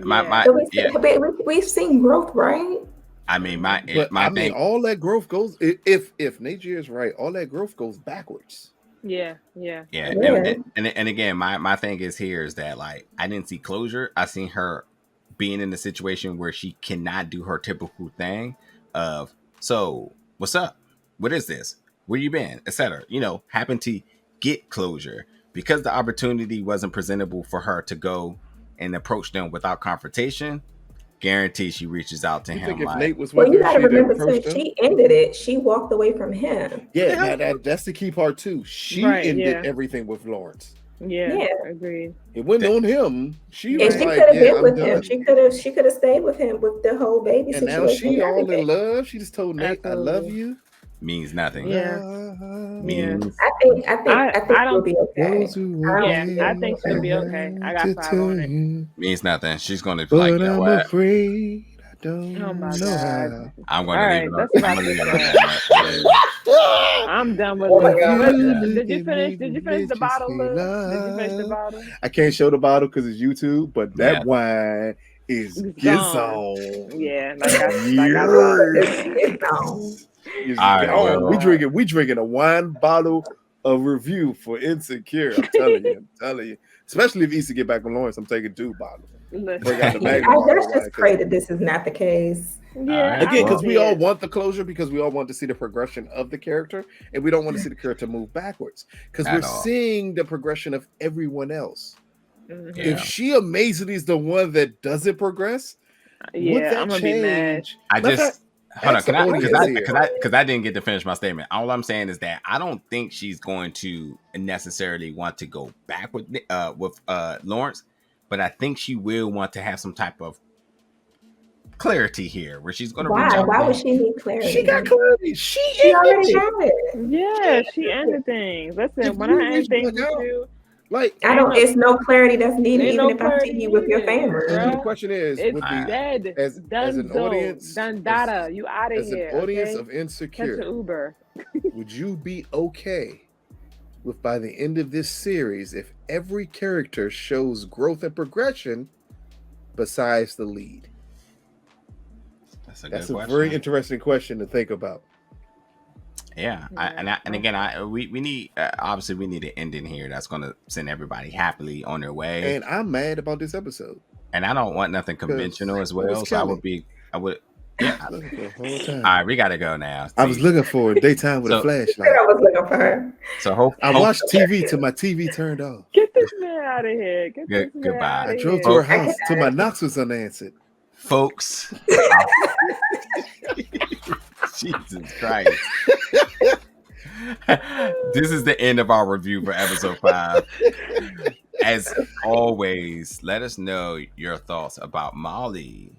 we've seen growth, right? I mean, all that growth goes. If nature is right, all that growth goes backwards. Yeah. And again, my thing is here is that, like, I didn't see closure. I seen her being in a situation where she cannot do her typical thing of, so what's up? What is this? Where you been? Etc. Happen to get closure because the opportunity wasn't presentable for her to go and approach them without confrontation. Guarantee she reaches out to him. If Nate was with you got to remember too, she ended it. She walked away from him. Yeah, that's the key part too. She ended everything with Lawrence. Yeah, agreed. It went on him. She could have been with him. She could have stayed with him with the whole baby and situation. Now she all in love. She just told Nate, "I love you." Means nothing. Yeah. I think she'll be okay. I think she'll be okay. I got 5 on it. Means nothing. She's gonna be like, you know what? Afraid I don't Oh my know God. how. I'm gonna leave it. I'm done with it. Did you finish the bottle, Lou? Did you finish the bottle? I can't show the bottle because it's YouTube, but that wine is gone. Yeah, like I thought. It's gone. We drinking a wine bottle of review for Insecure. I'm telling you. Especially if Issa get back on Lawrence, I'm taking 2 bottles. Let's just pray that this is not the case. Yeah. Again, because we all want the closure, because we all want to see the progression of the character, and we don't want to see the character move backwards. Because we're seeing the progression of everyone else. Mm-hmm. If she amazingly is the one that doesn't progress, would that I'm gonna change? Be mad. Hold on, because I didn't get to finish my statement. All I'm saying is that I don't think she's going to necessarily want to go back with Lawrence, but I think she will want to have some type of clarity here, where she's going to reach out. Why would she need clarity? She got clarity. She already got it. Yeah, she ended things. Listen, when I end things with you. Like, it's no clarity that's needed, even if I see you with your family. The question is, it's dead. As an audience, done data, you out of here. As an audience of Insecure, catch an Uber. Would you be okay with, by the end of this series, if every character shows growth and progression besides the lead? That's a very interesting question to think about. Yeah, we need obviously we need an ending here that's going to send everybody happily on their way. And I'm mad about this episode. And I don't want nothing conventional as well. So I would Yeah. I was looking for the whole time. All right, we gotta go now. I was looking for a daytime with a I flashlight. was looking for her. So I watched TV till my TV turned off. Get this man out of here. Get this man Goodbye. out I of drove here. to her house till my knocks was unanswered. folks. Jesus Christ. This is the end of our review for episode 5. As always, let us know your thoughts about Molly.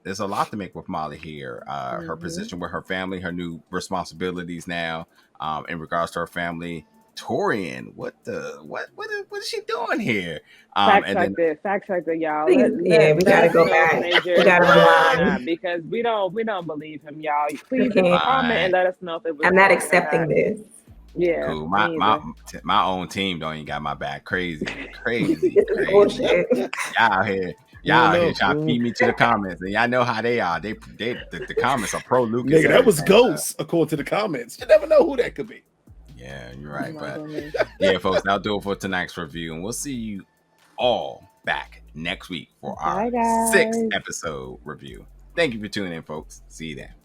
There's a lot to make with Molly here. Her position with her family, her new responsibilities now, in regards to her family. Torian, what is she doing here? Fact check it, y'all. We gotta go back. We gotta rewind because we don't believe him, y'all. Please Okay. comment and let us know if it was. I'm not accepting this. Yeah, cool. My own team don't even got my back. Crazy. This is bullshit. Y'all here trying to feed me to the comments, and y'all know how they are. They the comments are pro Lucas. Nigga, that was Ghost, according to the comments. You never know who that could be. Yeah, you're right. But yeah, folks, that'll do it for tonight's review, and we'll see you all back next week for our 6th episode review. Thank you for tuning in, folks. See you then.